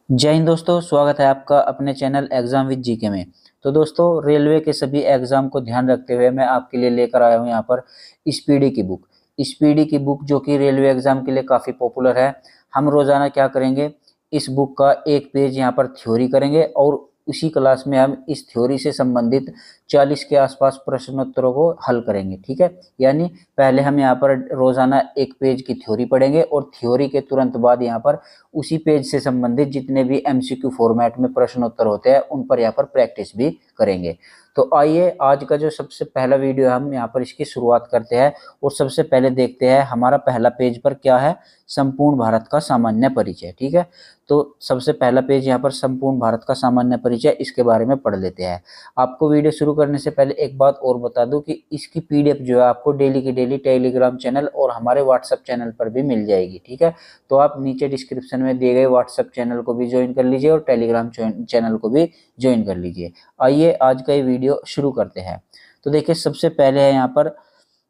जय हिंद दोस्तों, स्वागत है आपका अपने चैनल एग्जाम विद जीके में। तो दोस्तों, रेलवे के सभी एग्जाम को ध्यान रखते हुए मैं आपके लिए लेकर आया हूं यहाँ पर स्पीडी की बुक। स्पीडी की बुक जो कि रेलवे एग्जाम के लिए काफ़ी पॉपुलर है। हम रोजाना क्या करेंगे, इस बुक का एक पेज यहाँ पर थ्योरी करेंगे और उसी क्लास में हम इस थ्योरी से संबंधित 40 के आसपास प्रश्नोत्तरों को हल करेंगे। ठीक है, यानी पहले हम यहाँ पर रोजाना एक पेज की थ्योरी पढ़ेंगे और थ्योरी के तुरंत बाद यहाँ पर उसी पेज से संबंधित जितने भी एमसीक्यू फॉर्मेट में प्रश्नोत्तर होते हैं उन पर यहाँ पर प्रैक्टिस भी करेंगे। तो आइए आज का जो सबसे पहला वीडियो हम यहाँ पर इसकी शुरुआत करते हैं और सबसे पहले देखते हैं हमारा पहला पेज पर क्या है, संपूर्ण भारत का सामान्य परिचय। ठीक है, तो सबसे पहला पेज यहाँ पर संपूर्ण भारत का सामान्य परिचय, इसके बारे में पढ़ लेते हैं। आपको वीडियो शुरू करने से पहले एक बात और बता दूं कि इसकी पीडीएफ जो है आपको डेली की डेली टेलीग्राम चैनल और हमारे व्हाट्सएप चैनल पर भी मिल जाएगी। ठीक है, तो आप नीचे डिस्क्रिप्शन में दिए गए व्हाट्सएप चैनल को भी ज्वाइन कर लीजिए और टेलीग्राम चैनल को भी ज्वाइन कर लीजिए। आइए आज का ये वीडियो शुरू करते हैं। तो देखिए, सबसे पहले है यहाँ पर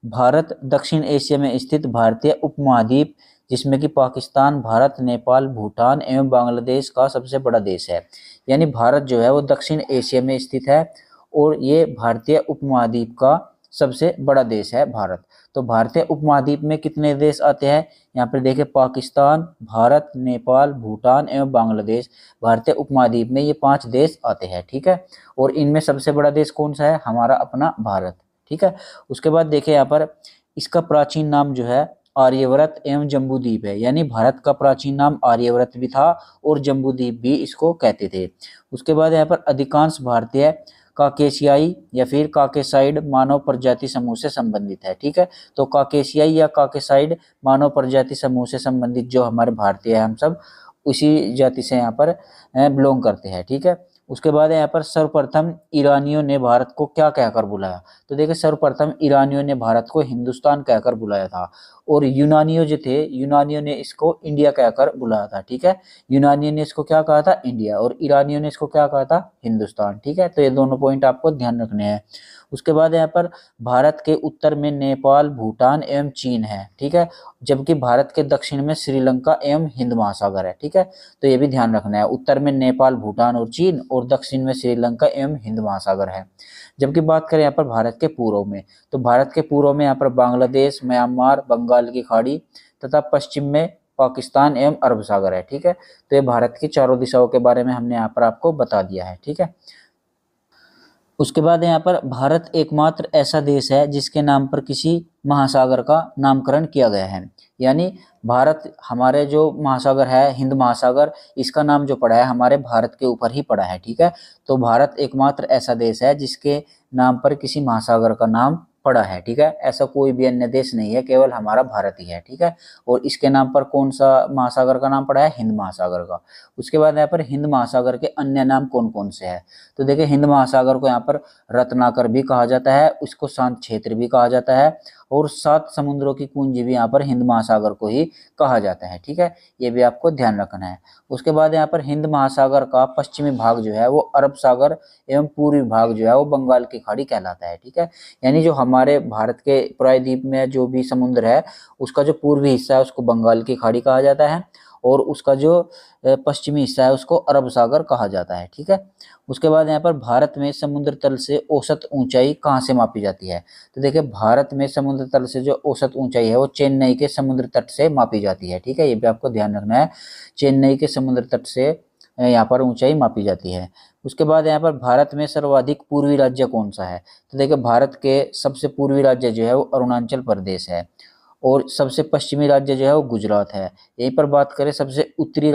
भारत दक्षिण एशिया में स्थित भारतीय उपमहाद्वीप, जिसमें कि पाकिस्तान, भारत, नेपाल, भूटान एवं बांग्लादेश का सबसे बड़ा देश है। यानी भारत जो है वो दक्षिण एशिया में स्थित है और ये भारतीय उपमहाद्वीप का सबसे बड़ा देश है भारत। तो भारतीय उपमहाद्वीप में कितने देश आते हैं, यहाँ पर देखिए पाकिस्तान, भारत, नेपाल, भूटान एवं बांग्लादेश, भारतीय उपमहाद्वीप में ये 5 देश आते हैं। ठीक है, और इनमें सबसे बड़ा देश कौन सा है, हमारा अपना भारत। ठीक है, उसके बाद देखिए यहाँ पर इसका प्राचीन नाम जो है आर्यव्रत एवं जम्बूद्वीप है। यानी भारत का प्राचीन नाम आर्यव्रत भी था और जम्बूद्वीप भी इसको कहते थे। उसके बाद यहाँ पर अधिकांश भारतीय काकेशियाई या फिर काकेसाइड मानव प्रजाति समूह से संबंधित है। ठीक है, तो काकेशियाई या काकेसाइड मानव प्रजाति समूह से संबंधित जो हमारे भारतीय है, हम सब उसी जाति से यहाँ पर बिलोंग करते हैं। ठीक है, उसके बाद यहाँ पर सर्वप्रथम ईरानियों ने भारत को क्या कहकर बुलाया, तो देखिए सर्वप्रथम ईरानियों ने भारत को हिंदुस्तान कहकर बुलाया था और यूनानियों जो थे, यूनानियों ने इसको इंडिया कहकर बुलाया था। ठीक है, यूनानियों ने इसको क्या कहा था, इंडिया, और ईरानियों ने इसको क्या कहा था, हिंदुस्तान। ठीक है, तो ये दोनों पॉइंट आपको ध्यान रखने हैं। उसके बाद यहाँ पर भारत के उत्तर में नेपाल, भूटान एवं चीन है। ठीक है, जबकि भारत के दक्षिण में श्रीलंका एवं हिंद महासागर है। ठीक है, तो ये भी ध्यान रखना है, उत्तर में नेपाल, भूटान और चीन और दक्षिण में श्रीलंका एवं हिंद महासागर है। जबकि बात करें यहाँ पर भारत के पूर्व में, तो भारत के पूर्व में यहाँ पर बांग्लादेश, म्यांमार, बंगाल की खाड़ी तथा पश्चिम में पाकिस्तान एवं अरब सागर है। ठीक है, तो ये भारत की चारों दिशाओं के बारे में हमने यहाँ पर आपको बता दिया है। ठीक है, उसके बाद यहाँ पर भारत एकमात्र ऐसा देश है जिसके नाम पर किसी महासागर का नामकरण किया गया है। यानी भारत, हमारे जो महासागर है हिंद महासागर, इसका नाम जो पड़ा है हमारे भारत के ऊपर ही पड़ा है। ठीक है, तो भारत एकमात्र ऐसा देश है जिसके नाम पर किसी महासागर का नाम पड़ा है। ठीक है, ऐसा कोई भी अन्य देश नहीं है, केवल हमारा भारत ही है। ठीक है, और इसके नाम पर कौन सा महासागर का नाम पड़ा है, हिंद महासागर का। उसके बाद यहाँ पर हिंद महासागर के अन्य नाम कौन कौन से हैं, तो देखिए हिंद महासागर को यहाँ पर रत्नाकर भी कहा जाता है, उसको शांत क्षेत्र भी कहा जाता है और 7 समुद्रों की कुंजी भी यहाँ पर हिंद महासागर को ही कहा जाता है। ठीक है, ये भी आपको ध्यान रखना है। उसके बाद यहाँ पर हिंद महासागर का पश्चिमी भाग जो है वो अरब सागर एवं पूर्वी भाग जो है वो बंगाल की खाड़ी कहलाता है। ठीक है, यानी जो हमारे भारत के प्रायद्वीप में जो भी समुद्र है उसका जो पूर्वी हिस्सा है उसको बंगाल की खाड़ी कहा जाता है और उसका जो पश्चिमी हिस्सा है उसको अरब सागर कहा जाता है। ठीक है, उसके बाद यहाँ पर भारत में समुद्र तल से औसत ऊंचाई कहाँ से मापी जाती है, तो देखिए भारत में समुद्र तल से जो औसत ऊंचाई है वो चेन्नई के समुद्र तट से मापी जाती है। ठीक है, ये भी आपको ध्यान रखना है, चेन्नई के समुद्र तट से यहाँ पर ऊंचाई मापी जाती है। उसके बाद यहाँ पर भारत में सर्वाधिक पूर्वी राज्य कौन सा है, तो देखिए भारत के सबसे पूर्वी राज्य जो है वो अरुणाचल प्रदेश है और सबसे पश्चिमी राज्य जो है वो गुजरात है। यहीं पर बात करें सबसे उत्तरी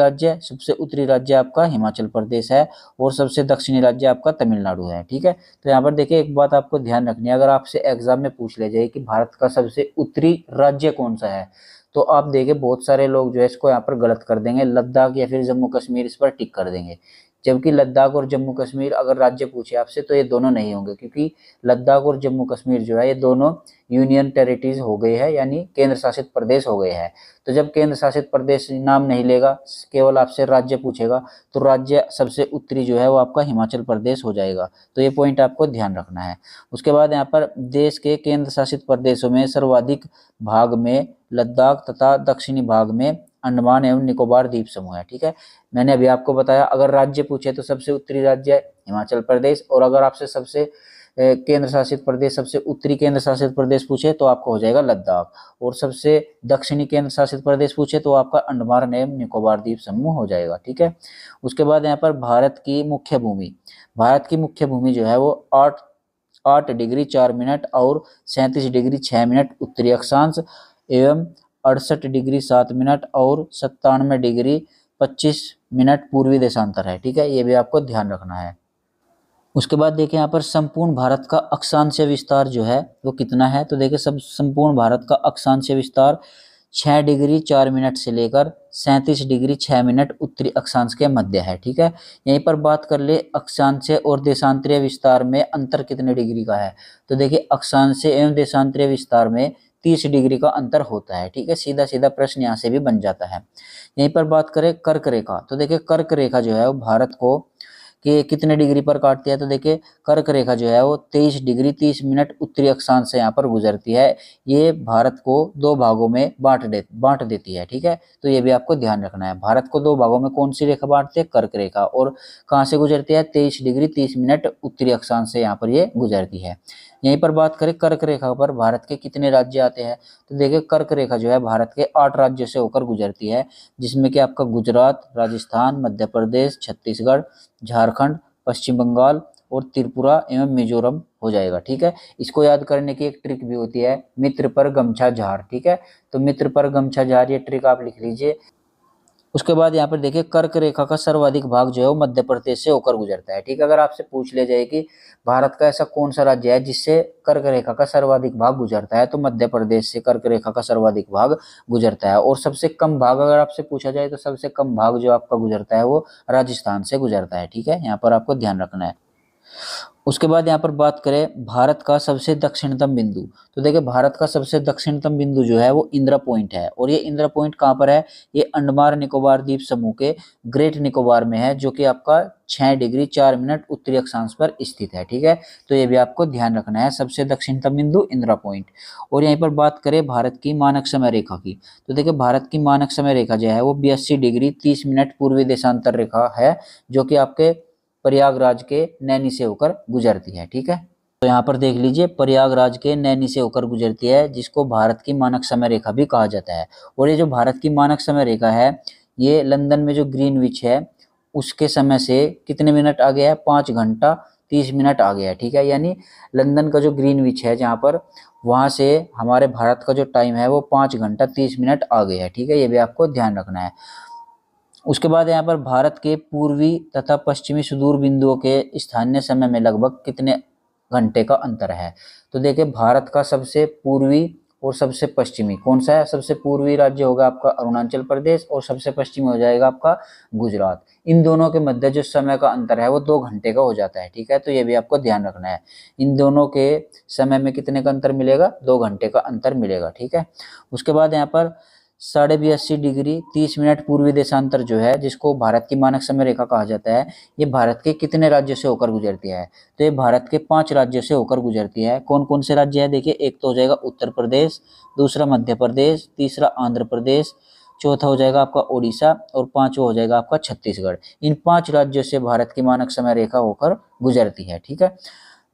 राज्य आपका हिमाचल प्रदेश है और सबसे दक्षिणी राज्य आपका तमिलनाडु है। ठीक है, तो यहाँ पर देखिए एक बात आपको ध्यान रखनी है, अगर आपसे एग्जाम में पूछ ले जाए कि भारत का सबसे उत्तरी राज्य कौन सा है, तो आप देखिए बहुत सारे लोग जो है इसको यहाँ पर गलत कर देंगे, लद्दाख या फिर जम्मू कश्मीर इस पर टिक कर देंगे। जबकि लद्दाख और जम्मू कश्मीर अगर राज्य पूछे आपसे तो ये दोनों नहीं होंगे, क्योंकि लद्दाख और जम्मू कश्मीर जो है ये दोनों यूनियन टेरिटरीज हो गए हैं, यानी केंद्र शासित प्रदेश हो गए हैं। तो जब केंद्र शासित प्रदेश नाम नहीं लेगा, केवल आपसे राज्य पूछेगा, तो राज्य सबसे उत्तरी जो है वो आपका हिमाचल प्रदेश हो जाएगा। तो ये पॉइंट आपको ध्यान रखना है। उसके बाद यहाँ पर देश के केंद्र शासित प्रदेशों में सर्वाधिक भाग में लद्दाख तथा दक्षिणी भाग में अंडमान एवं निकोबार द्वीप समूह है। ठीक है, मैंने अभी आपको बताया अगर राज्य पूछे तो सबसे उत्तरी राज्य है हिमाचल प्रदेश, और अगर आपसे सबसे केंद्र शासित प्रदेश, सबसे उत्तरी केंद्र शासित प्रदेश पूछे तो आपको हो जाएगा लद्दाख, और सबसे दक्षिणी केंद्र शासित प्रदेश पूछे तो आपका अंडमान एवं निकोबार द्वीप समूह हो जाएगा। ठीक है, उसके बाद यहाँ पर भारत की मुख्य भूमि, भारत की मुख्य भूमि जो है वो 8 डिग्री 4 मिनट और 37 डिग्री 6 मिनट उत्तरी अक्षांश एवं 68 डिग्री 7 मिनट और 97 डिग्री 25 मिनट पूर्वी देशांतर है। ठीक है, ये भी आपको ध्यान रखना है। उसके बाद देखिए यहाँ पर संपूर्ण भारत का अक्षांशीय विस्तार जो है वो कितना है, तो देखिए सब संपूर्ण भारत का अक्षांशीय विस्तार 6 डिग्री 4 मिनट से लेकर 37 डिग्री 6 मिनट उत्तरी अक्षांश के मध्य है। ठीक है, यहीं पर बात कर ले अक्षांशीय और देशांतरीय विस्तार में अंतर कितने डिग्री का है, तो देखिए अक्षांशीय एवं देशांतरीय विस्तार में 30 डिग्री का अंतर होता है। ठीक है, सीधा सीधा प्रश्न यहाँ से भी बन जाता है। यहीं पर बात करें कर्क रेखा, तो देखिए कर्क रेखा जो है वो भारत को कि कितने डिग्री पर काटती है, तो देखिए कर्क रेखा जो है वो 23 डिग्री 30 मिनट उत्तरी अक्षांश से यहाँ पर गुजरती है। ये भारत को 2 भागों में बांट देती है। ठीक है, तो ये भी आपको ध्यान रखना है। भारत को 2 भागों में कौन सी रेखा बांटती है, कर्क रेखा, और कहाँ से गुजरती है, 23 डिग्री 30 मिनट उत्तरी अक्षांश से यहाँ पर ये गुजरती है। यहीं पर बात करें कर्क रेखा पर भारत के कितने राज्य आते हैं, तो देखिए कर्क रेखा जो है भारत के 8 राज्यों से होकर गुजरती है, जिसमें कि आपका गुजरात, राजस्थान, मध्य प्रदेश, छत्तीसगढ़, झारखंड, पश्चिम बंगाल और त्रिपुरा एवं मिजोरम हो जाएगा। ठीक है, इसको याद करने की एक ट्रिक भी होती है, मित्र पर गमछा झाड़। ठीक है, तो मित्र पर गमछा झाड़ ये ट्रिक आप लिख लीजिए। उसके बाद यहाँ पर देखिए कर्क रेखा का सर्वाधिक भाग जो है वो मध्य प्रदेश से होकर गुजरता है। ठीक है, अगर आपसे पूछ लिया जाए कि भारत का ऐसा कौन सा राज्य है जिससे कर्क रेखा का सर्वाधिक भाग गुजरता है, तो मध्य प्रदेश से कर्क रेखा का सर्वाधिक भाग गुजरता है। और सबसे कम भाग अगर आपसे पूछा जाए तो सबसे कम भाग जो आपका गुजरता है वो राजस्थान से गुजरता है। ठीक है, यहाँ पर आपको ध्यान रखना है। उसके बाद यहाँ पर बात करें भारत का सबसे दक्षिणतम बिंदु, तो देखिए भारत का सबसे दक्षिणतम बिंदु जो है वो इंदिरा पॉइंट है, और ये इंदिरा पॉइंट कहाँ पर है, ये अंडमान निकोबार द्वीप समूह के ग्रेट निकोबार में है, जो कि आपका 6 डिग्री 4 मिनट उत्तरी अक्षांश पर स्थित है। ठीक है, तो ये भी आपको ध्यान रखना है, सबसे दक्षिणतम बिंदु इंदिरा पॉइंट। और यहीं पर बात करें भारत की मानक समय रेखा की, तो देखिए भारत की मानक समय रेखा जो है वो 82 डिग्री 30 मिनट पूर्वी देशांतर रेखा है, जो कि आपके प्रयागराज के नैनी से होकर गुजरती है। ठीक है, तो यहाँ पर देख लीजिए प्रयागराज के नैनी से होकर गुजरती है, जिसको भारत की मानक समय रेखा भी कहा जाता है। और ये जो भारत की मानक समय रेखा है ये लंदन में जो ग्रीनविच है उसके समय से कितने मिनट आ गया है, 5 घंटा 30 मिनट आ गया है। ठीक है, यानी लंदन का जो ग्रीनविच है जहाँ पर, वहाँ से हमारे भारत का जो टाइम है वो 5 घंटा 30 मिनट आ गया है। ठीक है, ये भी आपको ध्यान रखना है। उसके बाद यहाँ पर भारत के पूर्वी तथा पश्चिमी सुदूर बिंदुओं के स्थानीय समय में लगभग कितने घंटे का अंतर है, तो देखिए भारत का सबसे पूर्वी और सबसे पश्चिमी कौन सा है, सबसे पूर्वी राज्य होगा आपका अरुणाचल प्रदेश और सबसे पश्चिमी हो जाएगा आपका गुजरात। इन दोनों के मध्य जो समय का अंतर है वो 2 घंटे का हो जाता है। ठीक है, तो ये भी आपको ध्यान रखना है, इन दोनों के समय में कितने का अंतर मिलेगा, 2 घंटे का अंतर मिलेगा। ठीक है, उसके बाद यहाँ पर 82.5 डिग्री 30 मिनट पूर्वी देशांतर जो है, जिसको भारत की मानक समय रेखा कहा जाता है, ये भारत के कितने राज्यों से होकर गुजरती है, तो ये भारत के 5 राज्यों से होकर गुजरती है। कौन कौन से राज्य है, देखिए एक तो हो जाएगा उत्तर प्रदेश, दूसरा मध्य प्रदेश, तीसरा आंध्र प्रदेश, चौथा हो जाएगा आपका ओडिशा और पांचवा हो जाएगा आपका छत्तीसगढ़। इन 5 राज्यों से भारत की मानक समय रेखा होकर गुजरती है। ठीक है,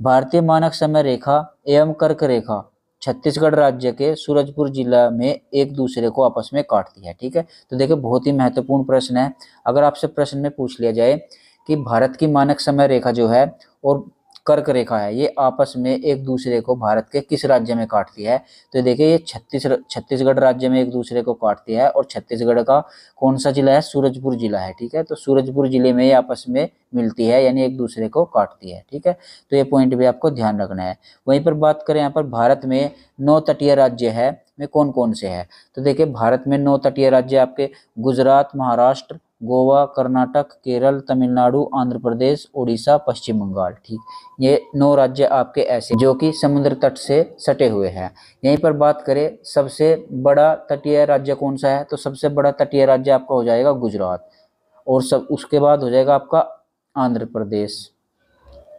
भारतीय मानक समय रेखा एवं कर्क रेखा छत्तीसगढ़ राज्य के सूरजपुर जिला में एक दूसरे को आपस में काटती है। ठीक है, तो देखिए बहुत ही महत्वपूर्ण प्रश्न है। अगर आपसे प्रश्न में पूछ लिया जाए कि भारत की मानक समय रेखा जो है और कर्क रेखा है ये आपस में एक दूसरे को भारत के किस राज्य में काटती है, तो देखिए ये छत्तीसगढ़ राज्य में एक दूसरे को काटती है, और छत्तीसगढ़ का कौन सा जिला है, सूरजपुर जिला है। ठीक है, तो सूरजपुर जिले में ये आपस में मिलती है, यानी एक दूसरे को काटती है। ठीक है, तो ये पॉइंट भी आपको ध्यान रखना है। वहीं पर बात करें यहाँ पर भारत में 9 तटीय राज्य है में कौन कौन से है, तो देखिए भारत में 9 तटीय राज्य आपके गुजरात, महाराष्ट्र, गोवा, कर्नाटक, केरल, तमिलनाडु, आंध्र प्रदेश, उड़ीसा, पश्चिम बंगाल। ठीक, ये 9 राज्य आपके ऐसे जो कि समुद्र तट से सटे हुए हैं। यहीं पर बात करें सबसे बड़ा तटीय राज्य कौन सा है, तो सबसे बड़ा तटीय राज्य आपका हो जाएगा गुजरात, और सब उसके बाद हो जाएगा आपका आंध्र प्रदेश।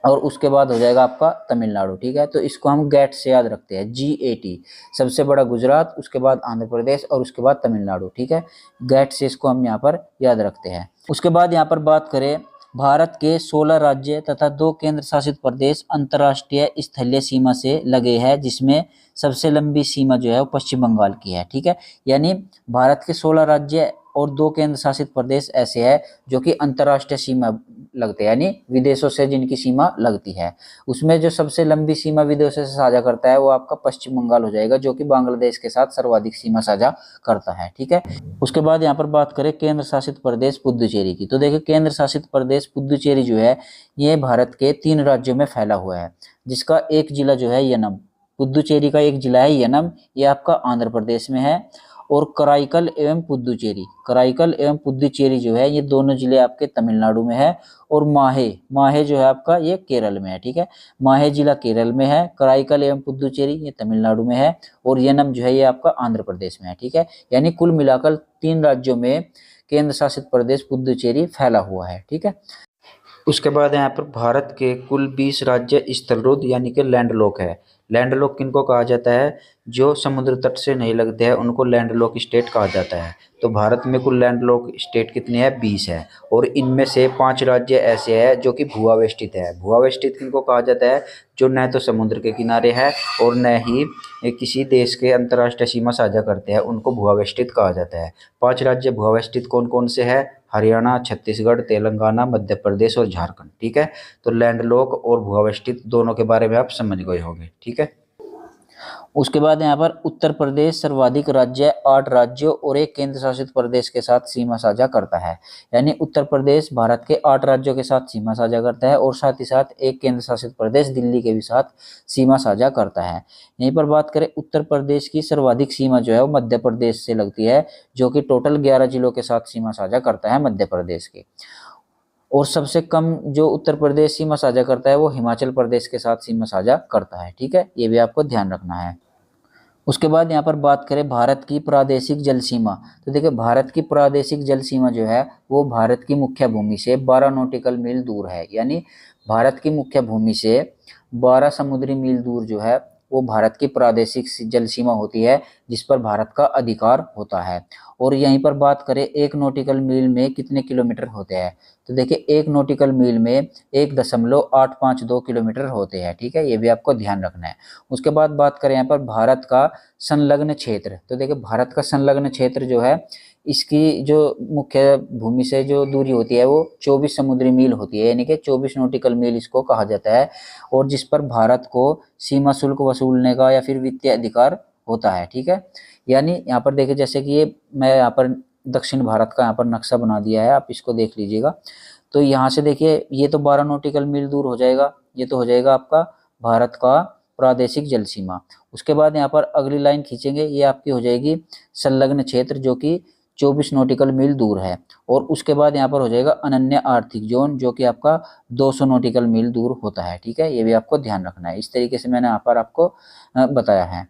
और उसके बाद हो जाएगा आपका तमिलनाडु। ठीक है, तो इसको हम गेट से याद रखते हैं, GAT। सबसे बड़ा गुजरात, उसके बाद आंध्र प्रदेश और उसके बाद तमिलनाडु। ठीक है, गेट से इसको हम यहाँ पर याद रखते हैं। उसके बाद यहाँ पर बात करें, भारत के 16 राज्य तथा 2 केंद्र शासित प्रदेश अंतर्राष्ट्रीय स्थलीय सीमा से लगे हैं, जिसमें सबसे लंबी सीमा जो है वो पश्चिम बंगाल की है। ठीक है, यानी भारत के 16 राज्य और 2 केंद्र शासित प्रदेश ऐसे हैं जो कि अंतर्राष्ट्रीय सीमा लगते हैं, यानी विदेशों से जिनकी सीमा लगती है। उसमें जो सबसे लंबी सीमा विदेशों से साझा करता है वो आपका पश्चिम बंगाल हो जाएगा, जो कि बांग्लादेश के साथ सर्वाधिक सीमा साझा करता है। ठीक है, उसके बाद यहाँ पर बात करें केंद्र शासित प्रदेश पुदुचेरी की, तो देखिए केंद्र शासित प्रदेश पुदुचेरी जो है ये भारत के 3 राज्यों में फैला हुआ है, जिसका एक जिला जो है यनम, पुदुचेरी का एक जिला है यनम, ये आपका आंध्र प्रदेश में है। और कराईकल एवं पुदुचेरी, कराईकल एवं पुदुचेरी जो है ये दोनों जिले आपके तमिलनाडु में है। और माहे, माहे जो है आपका ये केरल में है। ठीक है, माहे जिला केरल में है, कराईकल एवं पुदुचेरी ये तमिलनाडु में है, और यनम जो है ये आपका आंध्र प्रदेश में है। ठीक है, यानी कुल मिलाकर 3 राज्यों में केंद्र शासित प्रदेश पुदुचेरी फैला हुआ है। ठीक है, उसके बाद यहाँ पर भारत के कुल 20 राज्य स्थलरुद्ध यानी कि लैंडलॉक है। लैंडलॉक किनको कहा जाता है? जो समुद्र तट से नहीं लगते हैं उनको लैंडलॉक स्टेट कहा जाता है। तो भारत में कुल लैंडलॉक स्टेट कितने हैं? 20 है, और इनमें से 5 राज्य ऐसे हैं जो कि भूआवेष्टित है। भूआवेष्टित किनको कहा जाता है? जो न तो समुद्र के किनारे है और न ही किसी देश के अंतर्राष्ट्रीय सीमा साझा करते हैं, उनको भूआवेष्टित कहा जाता है। 5 राज्य भूआवेष्टित कौन कौन से हैं? हरियाणा, छत्तीसगढ़, तेलंगाना, मध्य प्रदेश और झारखंड। ठीक है, तो लैंडलॉक और भूआवेष्टित दोनों के बारे में आप समझ गए होंगे। ठीक है, उसके बाद यहाँ पर उत्तर प्रदेश सर्वाधिक राज्य, 8 राज्यों और 1 केंद्र शासित प्रदेश के साथ सीमा साझा करता है। यानी उत्तर प्रदेश भारत के 8 राज्यों के साथ सीमा साझा करता है, और साथ ही साथ 1 केंद्र शासित प्रदेश दिल्ली के भी साथ सीमा साझा करता है। यहीं पर बात करें उत्तर प्रदेश की, सर्वाधिक सीमा जो है वो मध्य प्रदेश से लगती है, जो कि टोटल 11 जिलों के साथ सीमा साझा करता है मध्य प्रदेश की। और सबसे कम जो उत्तर प्रदेश सीमा साझा करता है वो हिमाचल प्रदेश के साथ सीमा साझा करता है। ठीक है, ये भी आपको ध्यान रखना है। उसके बाद यहाँ पर बात करें भारत की प्रादेशिक जल सीमा, तो देखिए भारत की प्रादेशिक जल सीमा जो है वो भारत की मुख्य भूमि से 12 नॉटिकल मील दूर है। यानी भारत की मुख्य भूमि से 12 समुद्री मील दूर जो है वो भारत की प्रादेशिक जल सीमा होती है, जिस पर भारत का अधिकार होता है। और यहीं पर बात करें 1 नॉटिकल मील में कितने किलोमीटर होते हैं, तो देखिए 1 नॉटिकल मील में 1.852 किलोमीटर होते हैं। ठीक है, ये भी आपको ध्यान रखना है। उसके बाद बात करें यहाँ पर भारत का संलग्न क्षेत्र, तो देखिए भारत का संलग्न क्षेत्र जो है इसकी जो मुख्य भूमि से जो दूरी होती है वो 24 समुद्री मील होती है, यानी कि 24 नॉटिकल मील इसको कहा जाता है, और जिस पर भारत को सीमा शुल्क वसूलने का या फिर वित्तीय अधिकार होता है। ठीक है, यानी यहाँ पर देखिए जैसे कि ये मैं यहाँ पर दक्षिण भारत का यहाँ पर नक्शा बना दिया है, आप इसको देख लीजिएगा। तो यहाँ से देखिए ये तो 12 नॉटिकल मील दूर हो जाएगा, ये तो हो जाएगा आपका भारत का प्रादेशिक जल सीमा। उसके बाद यहाँ पर अगली लाइन खींचेंगे, ये आपकी हो जाएगी संलग्न क्षेत्र, जो कि 24 नॉटिकल मील दूर है। और उसके बाद यहाँ पर हो जाएगा अनन्य आर्थिक जोन, जो कि आपका 200 नॉटिकल मील दूर होता है। ठीक है, ये भी आपको ध्यान रखना है। इस तरीके से मैंने यहाँ पर आपको बताया है।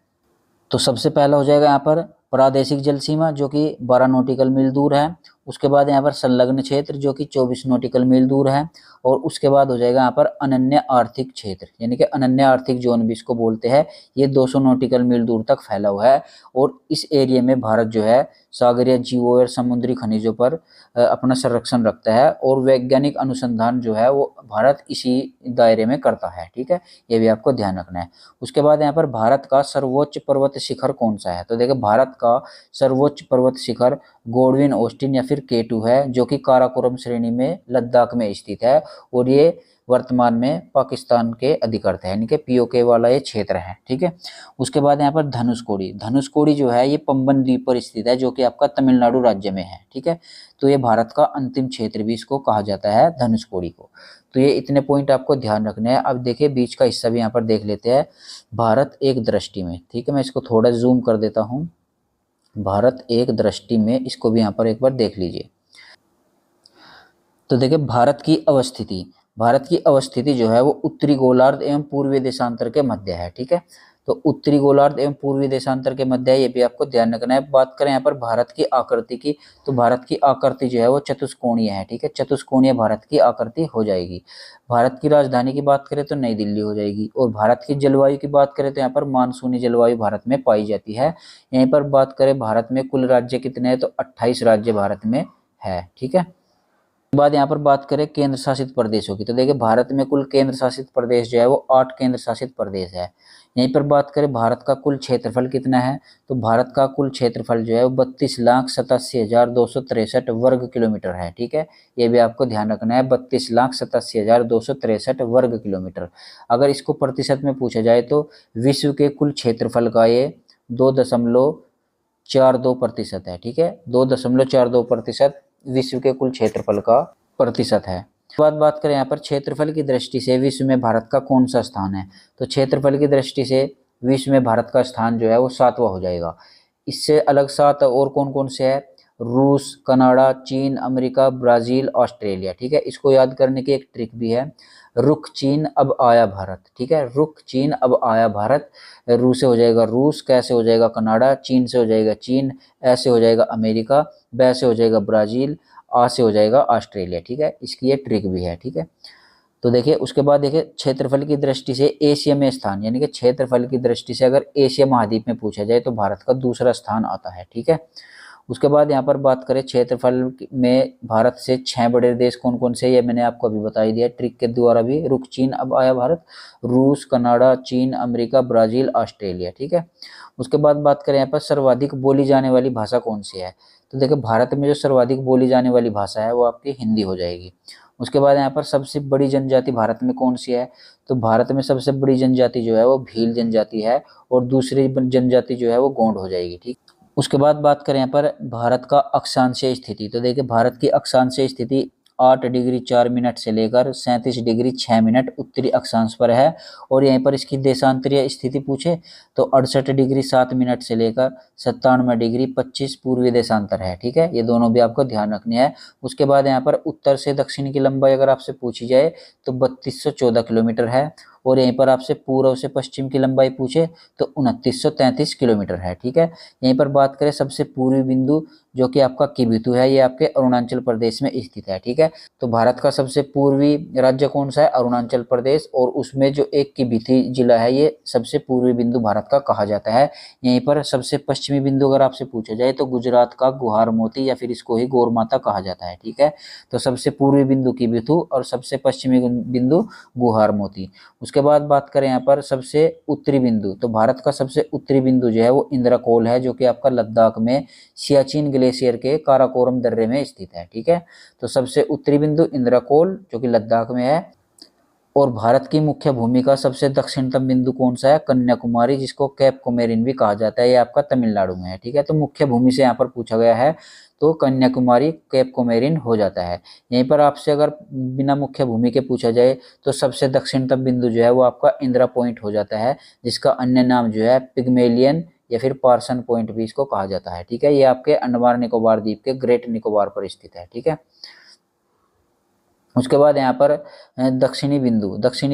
तो सबसे पहला हो जाएगा यहाँ पर प्रादेशिक जल सीमा, जो कि 12 नॉटिकल मील दूर है। उसके बाद यहाँ पर संलग्न क्षेत्र, जो कि 24 नॉटिकल मील दूर है। और उसके बाद हो जाएगा यहाँ पर अनन्य आर्थिक क्षेत्र, यानी कि अनन्य आर्थिक जोन भी इसको बोलते हैं। ये 200 नॉटिकल मील दूर तक फैला हुआ है, और इस एरिया में भारत जो है सागरीय जीवों और समुद्री खनिजों पर अपना संरक्षण रखता है, और वैज्ञानिक अनुसंधान जो है वो भारत इसी दायरे में करता है। ठीक है, ये भी आपको ध्यान रखना है। उसके बाद यहाँ पर भारत का सर्वोच्च पर्वत शिखर कौन सा है, तो देखिए भारत का सर्वोच्च पर्वत शिखर गोडविन ऑस्टिन या फिर K2 है, जो कि काराकोरम श्रेणी में लद्दाख में स्थित है, और ये वर्तमान में पाकिस्तान के अधिकृत है, यानी कि POK वाला ये क्षेत्र है। ठीक है, उसके बाद यहाँ पर धनुषकोडी, धनुषकोडी जो है ये पंबन द्वीप पर स्थित है, जो कि आपका तमिलनाडु राज्य में है। ठीक है, तो ये भारत का अंतिम क्षेत्र भी इसको कहा जाता है, धनुषकोडी को। तो ये इतने पॉइंट आपको ध्यान रखने हैं। अब देखिए बीच का हिस्सा भी यहाँ पर देख लेते हैं, भारत एक दृष्टि में। ठीक है, मैं इसको थोड़ा जूम कर देता हूँ, भारत एक दृष्टि में, इसको भी यहाँ पर एक बार देख लीजिए। तो देखिए भारत की अवस्थिति, भारत की अवस्थिति जो है वो उत्तरी गोलार्ध एवं पूर्वी देशांतर के मध्य है। ठीक है, तो उत्तरी गोलार्ध एवं पूर्वी देशांतर के मध्य है, ये भी आपको ध्यान रखना है। बात करें यहाँ पर भारत की आकृति की, तो भारत की आकृति जो है वो चतुष्कोणीय है, ठीक है, चतुष्कोणीय भारत की आकृति हो जाएगी। भारत की राजधानी की बात करें तो नई दिल्ली हो जाएगी। और भारत की जलवायु की बात करें तो यहाँ पर मानसूनी जलवायु भारत में पाई जाती है। यहीं पर बात करें भारत में कुल राज्य कितने हैं, तो 28 राज्य भारत में है, ठीक है। बाद यहाँ पर बात करें केंद्र शासित प्रदेशों की, तो देखिए भारत में कुल केंद्र शासित प्रदेश जो है वो 8 केंद्र शासित प्रदेश है। यहीं पर बात करें भारत का कुल क्षेत्रफल कितना है, तो भारत का कुल क्षेत्रफल जो है वो 32,87,263 वर्ग किलोमीटर है, ठीक है। ये भी आपको ध्यान रखना है, 32,87,263 वर्ग किलोमीटर। अगर इसको प्रतिशत में पूछा जाए तो विश्व के कुल क्षेत्रफल का ये 2.42% है, ठीक है, 2.42% विश्व के कुल क्षेत्रफल का प्रतिशत है। बात करें यहाँ पर क्षेत्रफल की दृष्टि से विश्व में भारत का कौन सा स्थान है, तो क्षेत्रफल की दृष्टि से विश्व में भारत का स्थान जो है वो 7वां हो जाएगा। इससे अलग 7 और कौन कौन से है, रूस, कनाडा, चीन, अमेरिका, ब्राजील, ऑस्ट्रेलिया, ठीक है। इसको याद करने की एक ट्रिक भी है, रुख चीन अब आया भारत, ठीक है, रुख चीन अब आया भारत। रू से हो जाएगा रूस, कैसे हो जाएगा कनाडा, चीन से हो जाएगा चीन, ऐसे हो जाएगा अमेरिका, बै से हो जाएगा ब्राजील, आ से हो जाएगा ऑस्ट्रेलिया, ठीक है। इसकी ये ट्रिक भी है, ठीक है। तो देखिए उसके बाद देखिए क्षेत्रफल की दृष्टि से एशिया में स्थान, यानी कि क्षेत्रफल की दृष्टि से अगर एशिया महाद्वीप में पूछा जाए तो भारत का दूसरा स्थान आता है, ठीक है। उसके बाद यहाँ पर बात करें क्षेत्रफल में भारत से 6 बड़े देश कौन कौन से, ये मैंने आपको अभी बता ही दिया ट्रिक के द्वारा भी। रुख चीन अब आया भारत, रूस, कनाडा, चीन, अमेरिका, ब्राजील, ऑस्ट्रेलिया, ठीक है। उसके बाद बात करें यहाँ पर सर्वाधिक बोली जाने वाली भाषा कौन सी है, तो देखिए भारत में जो सर्वाधिक बोली जाने वाली भाषा है वो आपकी हिंदी हो जाएगी। उसके बाद यहाँ पर सबसे बड़ी जनजाति भारत में कौन सी है, तो भारत में सबसे बड़ी जनजाति जो है वो भील जनजाति है, और दूसरी जनजाति जो है वो गोंड हो जाएगी, ठीक। उसके बाद बात करें यहाँ पर भारत का अक्षांशीय स्थिति, तो देखिए भारत की अक्षांशीय स्थिति 8 डिग्री 4 मिनट से लेकर 37 डिग्री 6 मिनट उत्तरी अक्षांश पर है। और यहीं पर इसकी देशांतरीय स्थिति पूछे तो 68 डिग्री 7 मिनट से लेकर 97 डिग्री 25 पूर्वी देशांतर है, ठीक है। ये दोनों भी आपको ध्यान रखनी है। उसके बाद यहाँ पर उत्तर से दक्षिण की लंबाई अगर आपसे पूछी जाए तो 3214 किलोमीटर है। और यहीं पर आपसे पूर्व से पश्चिम की लंबाई पूछे तो 2933 किलोमीटर है, ठीक है। यहीं पर बात करें सबसे पूर्वी बिंदु जो कि आपका किबिथु है, ये आपके अरुणाचल प्रदेश में स्थित है, ठीक है। तो भारत का सबसे पूर्वी राज्य कौन सा है, अरुणाचल प्रदेश, और उसमें जो एक किबिथु जिला है ये सबसे पूर्वी बिंदु भारत का कहा जाता है। यहीं पर सबसे पश्चिमी बिंदु अगर आपसे पूछा जाए तो गुजरात का गुहार मोती या फिर इसको ही गौर माता कहा जाता है, ठीक है। तो सबसे पूर्वी बिंदु किबिथु और सबसे पश्चिमी बिंदु गुहार मोती। उसके बाद बात करें यहाँ पर सबसे उत्तरी बिंदु, तो भारत का सबसे उत्तरी बिंदु जो है वो इंद्रकोल है, जो कि आपका लद्दाख में सियाचिन ग्लेशियर के काराकोरम दर्रे में स्थित है, ठीक है। तो सबसे उत्तरी बिंदु इंद्रकोल जो कि लद्दाख में है। और भारत की मुख्य भूमि का सबसे दक्षिणतम बिंदु कौन सा है, कन्याकुमारी, जिसको कैप कोमेरिन भी कहा जाता है, ये आपका तमिलनाडु में है, ठीक है। तो मुख्य भूमि से यहाँ पर पूछा गया है तो कन्याकुमारी कैप कोमेरिन हो जाता है। यहीं पर आपसे अगर बिना मुख्य भूमि के पूछा जाए तो सबसे दक्षिणतम बिंदु जो है वो आपका इंदिरा पॉइंट हो जाता है, जिसका अन्य नाम जो है पिग्मेलियन या फिर पार्सन पॉइंट भी इसको कहा जाता है, ठीक है। ये आपके अंडमान निकोबार द्वीप के ग्रेट निकोबार पर स्थित है, ठीक है। उसके बाद यहाँ पर दक्षिणी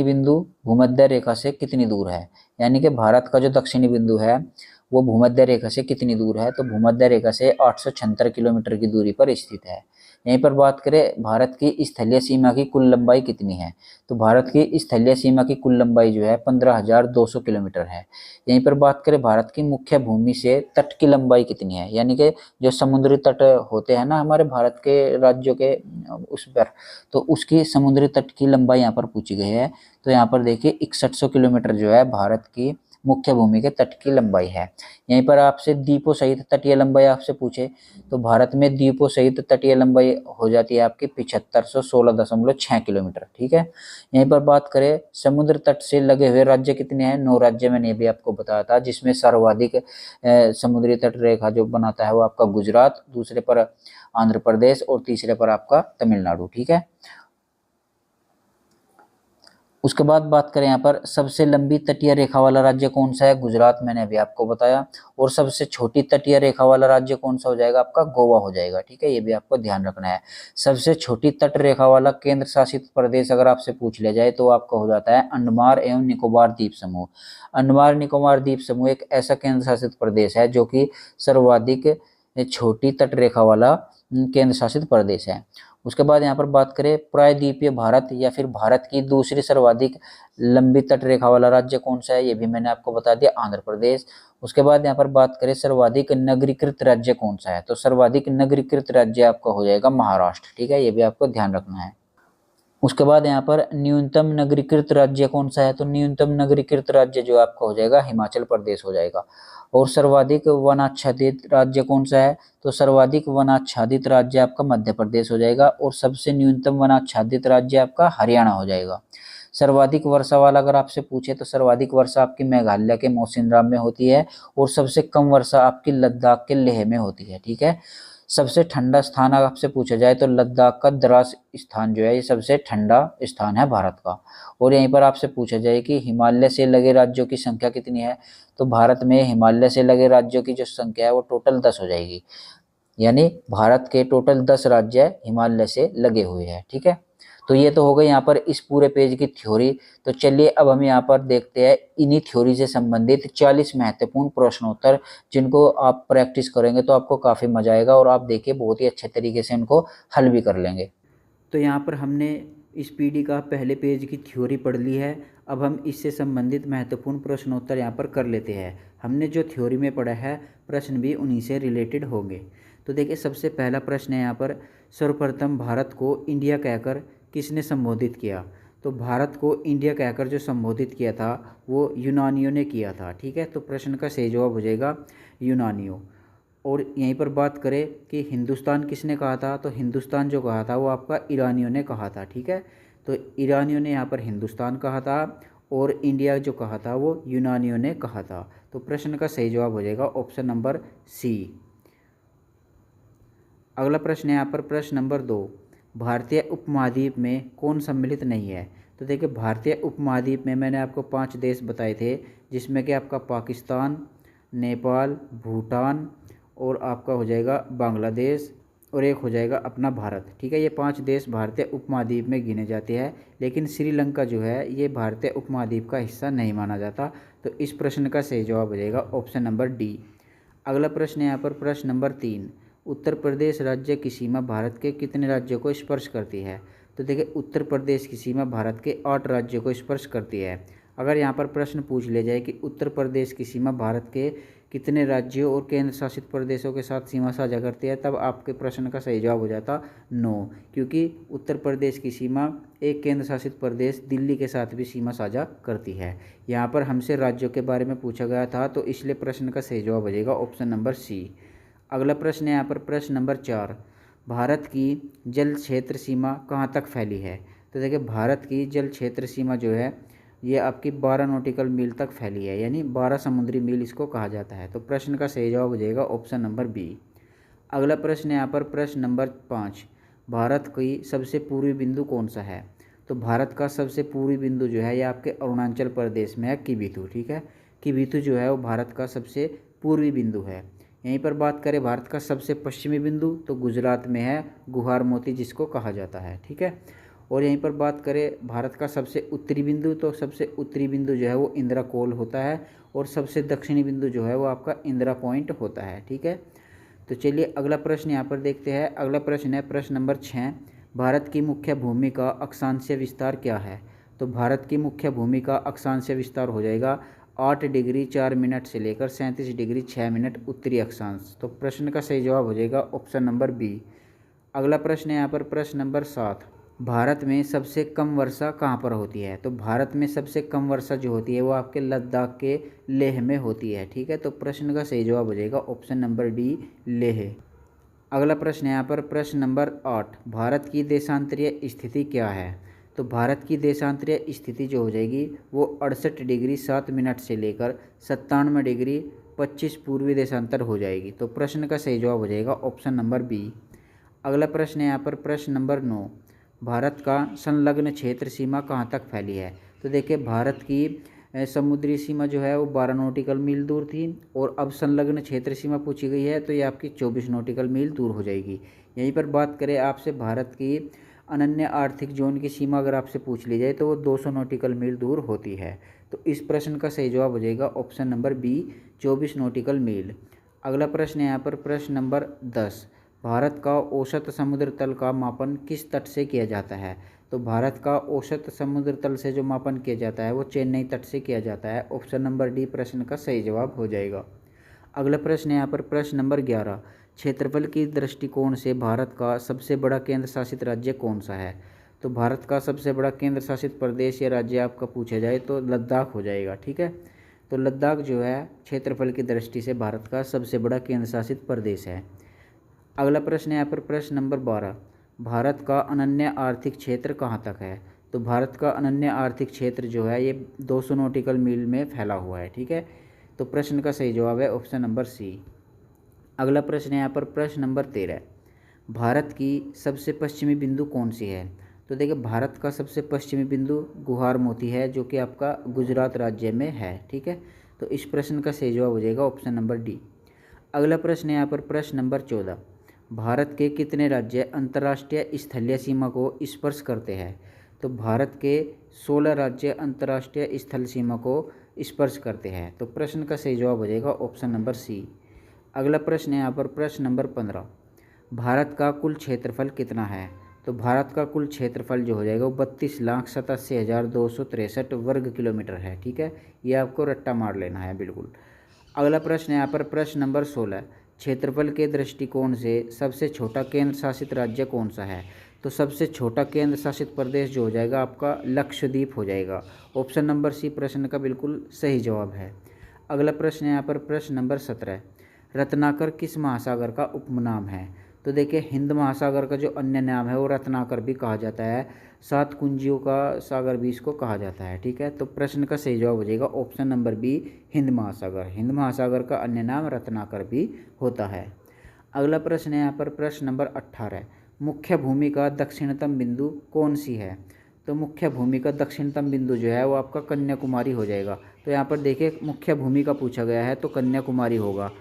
बिंदु भूमध्य रेखा से कितनी दूर है, यानी कि भारत का जो दक्षिणी बिंदु है वो भूमध्य रेखा से कितनी दूर है, तो भूमध्य रेखा से 876 किलोमीटर की दूरी पर स्थित है। यहीं पर बात करें भारत की स्थलीय सीमा की कुल लंबाई कितनी है, तो भारत की स्थलीय सीमा की कुल लंबाई जो है 15,200 किलोमीटर है। यहीं पर बात करें भारत की मुख्य भूमि से तट की लंबाई कितनी है, यानी कि जो समुद्री तट होते हैं ना हमारे भारत के राज्यों के उस पर, तो उसकी समुद्री तट की लंबाई यहाँ पर पूछी गई है। तो यहाँ पर देखिए 6100 किलोमीटर जो है भारत की मुख्य भूमि के तट की लंबाई है। यहीं पर आपसे द्वीपों सहित तटीय लंबाई आपसे पूछे तो भारत में द्वीपों सहित तटीय लंबाई हो जाती है आपकी 7516.6 किलोमीटर, ठीक है। यहीं पर बात करें समुद्र तट से लगे हुए राज्य कितने हैं, 9 राज्य मैंने भी आपको बताया था, जिसमें सर्वाधिक समुद्री तट रेखा जो बनाता है वो आपका गुजरात, दूसरे पर आंध्र प्रदेश और तीसरे पर आपका तमिलनाडु, ठीक है। उसके बाद बात करें यहाँ पर सबसे लंबी तटीय रेखा वाला राज्य कौन सा है, गुजरात, मैंने अभी आपको बताया। और सबसे छोटी तटीय रेखा वाला राज्य कौन सा हो जाएगा, आपका गोवा हो जाएगा। ठीक है, ये भी आपको ध्यान रखना है। सबसे छोटी तट रेखा वाला केंद्र शासित प्रदेश अगर आपसे पूछ लिया जाए तो आपका हो जाता है अंडमान एवं निकोबार द्वीप समूह। अंडमान निकोबार द्वीप समूह एक ऐसा केंद्र शासित प्रदेश है जो कि सर्वाधिक छोटी तट रेखा वाला केंद्र शासित प्रदेश है। उसके बाद यहाँ पर बात करें प्रायद्वीपीय भारत या फिर भारत की दूसरी सर्वाधिक लंबी तट रेखा वाला राज्य कौन सा है, ये भी मैंने आपको बता दिया, आंध्र प्रदेश। उसके बाद यहाँ पर बात करें सर्वाधिक नगरीकृत राज्य कौन सा है, तो सर्वाधिक नगरीकृत राज्य आपका हो जाएगा महाराष्ट्र। ठीक है, ये भी आपको ध्यान रखना है। उसके बाद यहाँ पर न्यूनतम नगरीकृत राज्य कौन सा है, तो न्यूनतम नगरीकृत राज्य जो आपका हो जाएगा हिमाचल प्रदेश हो जाएगा। और सर्वाधिक वनाच्छादित राज्य कौन सा है, तो सर्वाधिक वनाच्छादित राज्य आपका मध्य प्रदेश हो जाएगा। और सबसे न्यूनतम वनाच्छादित राज्य आपका हरियाणा हो जाएगा। सर्वाधिक वर्षा वाला अगर आपसे पूछे तो सर्वाधिक वर्षा आपकी मेघालय के मौसिनराम में होती है और सबसे कम वर्षा आपकी लद्दाख के लेह में होती है। ठीक है, सबसे ठंडा स्थान अगर आपसे पूछा जाए तो लद्दाख का द्रास स्थान जो है ये सबसे ठंडा स्थान है भारत का। और यहीं पर आपसे पूछा जाए कि हिमालय से लगे राज्यों की संख्या कितनी है, तो भारत में हिमालय से लगे राज्यों की जो संख्या है वो टोटल 10 हो जाएगी। यानी भारत के टोटल 10 राज्य हिमालय से लगे हुए हैं। ठीक है, तो ये तो हो गई यहाँ पर इस पूरे पेज की थ्योरी। तो चलिए अब हम यहाँ पर देखते हैं इन्हीं थ्योरी से संबंधित 40 महत्वपूर्ण प्रश्नोत्तर, जिनको आप प्रैक्टिस करेंगे तो आपको काफ़ी मजा आएगा और आप देखिए बहुत ही अच्छे तरीके से उनको हल भी कर लेंगे। तो यहाँ पर हमने इस पीडी का पहले पेज की थ्योरी पढ़ ली है। अब हम इससे संबंधित महत्वपूर्ण प्रश्नोत्तर यहाँ पर कर लेते हैं। हमने जो थ्योरी में पढ़ा है प्रश्न भी उन्हीं से रिलेटेड होंगे। तो देखिए सबसे पहला प्रश्न है यहाँ पर, सर्वप्रथम भारत को इंडिया कहकर किसने संबोधित किया, तो भारत को इंडिया कहकर जो संबोधित किया था वो यूनानियों ने किया था। ठीक है, तो प्रश्न का सही जवाब हो जाएगा यूनानियों। और यहीं पर बात करें कि हिंदुस्तान किसने कहा था, तो हिंदुस्तान जो कहा था वो आपका ईरानियों ने कहा था। ठीक है, तो ईरानियों ने यहाँ पर हिंदुस्तान कहा था और इंडिया जो कहा था वो यूनानियों ने कहा था। तो प्रश्न का सही जवाब हो जाएगा ऑप्शन नंबर सी। अगला प्रश्न है यहाँ पर प्रश्न नंबर 2, भारतीय उपमहाद्वीप में कौन सम्मिलित नहीं है। तो देखिए भारतीय उपमहाद्वीप में मैंने आपको 5 देश बताए थे, जिसमें कि आपका पाकिस्तान, नेपाल, भूटान और आपका हो जाएगा बांग्लादेश और एक हो जाएगा अपना भारत। ठीक है, ये 5 देश भारतीय उपमहाद्वीप में गिने जाते हैं, लेकिन श्रीलंका जो है ये भारतीय उपमहाद्वीप का हिस्सा नहीं माना जाता। तो इस प्रश्न का सही जवाब हो जाएगा ऑप्शन नंबर डी। अगला प्रश्न है यहाँ पर प्रश्न नंबर 3, उत्तर प्रदेश राज्य की सीमा भारत के कितने राज्यों को स्पर्श करती है। तो देखिए उत्तर प्रदेश की सीमा भारत के 8 राज्यों को स्पर्श करती है। अगर यहाँ पर प्रश्न पूछ लिया जाए कि उत्तर प्रदेश की सीमा भारत के कितने राज्यों और केंद्र शासित प्रदेशों के साथ सीमा साझा करती है, तब आपके प्रश्न का सही जवाब हो जाता 9, क्योंकि उत्तर प्रदेश की सीमा एक केंद्र शासित प्रदेश दिल्ली के साथ भी सीमा साझा करती है। यहाँ पर हमसे राज्यों के बारे में पूछा गया था, तो इसलिए प्रश्न का सही जवाब हो जाएगा ऑप्शन नंबर सी। अगला प्रश्न है यहाँ पर प्रश्न नंबर 4, भारत की जल क्षेत्र सीमा कहाँ तक फैली है। तो देखिए भारत की जल क्षेत्र सीमा जो है ये आपकी 12 नॉटिकल मील तक फैली है, यानी 12 समुद्री मील इसको कहा जाता है। तो प्रश्न का सही जवाब हो जाएगा ऑप्शन नंबर बी। अगला प्रश्न है यहाँ पर प्रश्न नंबर 5, भारत की सबसे पूर्वी बिंदु कौन सा है। तो भारत का सबसे पूर्वी बिंदु जो है ये आपके अरुणाचल प्रदेश में है, किबिथु। ठीक है, किबिथु जो है वो भारत का सबसे पूर्वी बिंदु है। यहीं पर बात करें भारत का सबसे पश्चिमी बिंदु, तो गुजरात में है गुहार मोती जिसको कहा जाता है। ठीक है, और यहीं पर बात करें भारत का सबसे उत्तरी बिंदु, तो सबसे उत्तरी बिंदु जो है वो इंदिरा कोल होता है और सबसे दक्षिणी बिंदु जो है वो आपका इंदिरा पॉइंट होता है। ठीक है, तो चलिए अगला प्रश्न यहाँ पर देखते हैं। अगला प्रश्न है प्रश्न नंबर 6, भारत की मुख्य भूमि का अक्षांशीय विस्तार क्या है। तो भारत की मुख्य भूमि का अक्षांशीय विस्तार हो जाएगा 8 डिग्री 4 मिनट से लेकर 37 डिग्री 6 मिनट उत्तरी अक्षांश। तो प्रश्न का सही जवाब हो जाएगा ऑप्शन नंबर बी। अगला प्रश्न है यहाँ पर प्रश्न नंबर 7, भारत में सबसे कम वर्षा कहाँ पर होती है। तो भारत में सबसे कम वर्षा जो होती है वो आपके लद्दाख के लेह में होती है। ठीक है, तो प्रश्न का सही जवाब हो जाएगा ऑप्शन नंबर डी, लेह। अगला प्रश्न है यहाँ पर प्रश्न नंबर 8, भारत की देशांतरीय स्थिति क्या है। तो भारत की देशांतरीय स्थिति जो हो जाएगी वो 68 डिग्री 7 मिनट से लेकर 97 डिग्री 25 पूर्वी देशांतर हो जाएगी। तो प्रश्न का सही जवाब हो जाएगा ऑप्शन नंबर बी। अगला प्रश्न है यहाँ पर प्रश्न नंबर 9, भारत का संलग्न क्षेत्र सीमा कहाँ तक फैली है। तो देखिए भारत की समुद्री सीमा जो है वो 12 नॉटिकल मील दूर थी, और अब संलग्न क्षेत्र सीमा पूछी गई है तो ये आपकी 24 नॉटिकल मील दूर हो जाएगी। यहीं पर बात करें आपसे भारत की अनन्य आर्थिक जोन की सीमा अगर आपसे पूछ ली जाए तो वो 200 नॉटिकल मील दूर होती है। तो इस प्रश्न का सही जवाब हो जाएगा ऑप्शन नंबर बी, 24 नॉटिकल मील। अगला प्रश्न है यहाँ पर प्रश्न नंबर 10। भारत का औसत समुद्र तल का मापन किस तट से किया जाता है? तो भारत का औसत समुद्र तल से जो मापन किया जाता है वो चेन्नई तट से किया जाता है। ऑप्शन नंबर डी प्रश्न का सही जवाब हो जाएगा। अगला प्रश्न है यहाँ पर प्रश्न नंबर 11। क्षेत्रफल की दृष्टिकोण से भारत का सबसे बड़ा केंद्र शासित राज्य कौन सा है? तो भारत का सबसे बड़ा केंद्र शासित प्रदेश या राज्य आपका पूछा जाए तो लद्दाख हो जाएगा। ठीक है, तो लद्दाख जो है क्षेत्रफल की दृष्टि से भारत का सबसे बड़ा केंद्र शासित प्रदेश है। अगला प्रश्न है यहाँ पर प्रश्न नंबर 12। भारत का अनन्य आर्थिक क्षेत्र कहाँ तक है? तो भारत का अनन्य आर्थिक क्षेत्र जो है ये 200 नॉटिकल मील में फैला हुआ है। ठीक है, तो प्रश्न का सही जवाब है ऑप्शन नंबर सी। अगला प्रश्न है यहाँ पर प्रश्न नंबर 13। भारत की सबसे पश्चिमी बिंदु कौन सी है? तो देखिए भारत का सबसे पश्चिमी बिंदु गुहार मोती है जो कि आपका गुजरात राज्य में है। ठीक है, तो इस प्रश्न का सही जवाब हो जाएगा ऑप्शन नंबर डी। अगला प्रश्न है यहाँ पर प्रश्न नंबर 14। भारत के कितने राज्य अंतर्राष्ट्रीय स्थलीय सीमा को स्पर्श करते हैं? तो भारत के 16 राज्य अंतर्राष्ट्रीय स्थल सीमा को स्पर्श करते हैं। तो प्रश्न का सही जवाब हो जाएगा ऑप्शन नंबर सी। अगला प्रश्न है यहाँ पर प्रश्न नंबर 15। भारत का कुल क्षेत्रफल कितना है? तो भारत का कुल क्षेत्रफल जो हो जाएगा वो 32,87,263 वर्ग किलोमीटर है। ठीक है, ये आपको रट्टा मार लेना है बिल्कुल। अगला प्रश्न है यहाँ पर प्रश्न नंबर 16। क्षेत्रफल के दृष्टिकोण से सबसे छोटा केंद्र शासित राज्य कौन सा है? तो सबसे छोटा केंद्र शासित प्रदेश जो हो जाएगा आपका लक्षद्वीप हो जाएगा। ऑप्शन नंबर सी प्रश्न का बिल्कुल सही जवाब है। अगला प्रश्न है यहाँ पर प्रश्न नंबर 17। रत्नाकर किस महासागर का उपनाम है? तो देखिए हिंद महासागर का जो अन्य नाम है वो रत्नाकर भी कहा जाता है। 7 कुंजियों का सागर भी इसको कहा जाता है। ठीक है, तो प्रश्न का सही जवाब हो जाएगा ऑप्शन नंबर बी, हिंद महासागर। हिंद महासागर का अन्य नाम रत्नाकर भी होता है। अगला प्रश्न है यहाँ पर प्रश्न नंबर 18। मुख्य भूमि का दक्षिणतम बिंदु कौन सी है? तो मुख्य भूमि का दक्षिणतम बिंदु जो है वो आपका कन्याकुमारी हो जाएगा। तो यहाँ पर देखिए मुख्य भूमि का पूछा गया है तो कन्याकुमारी होगा।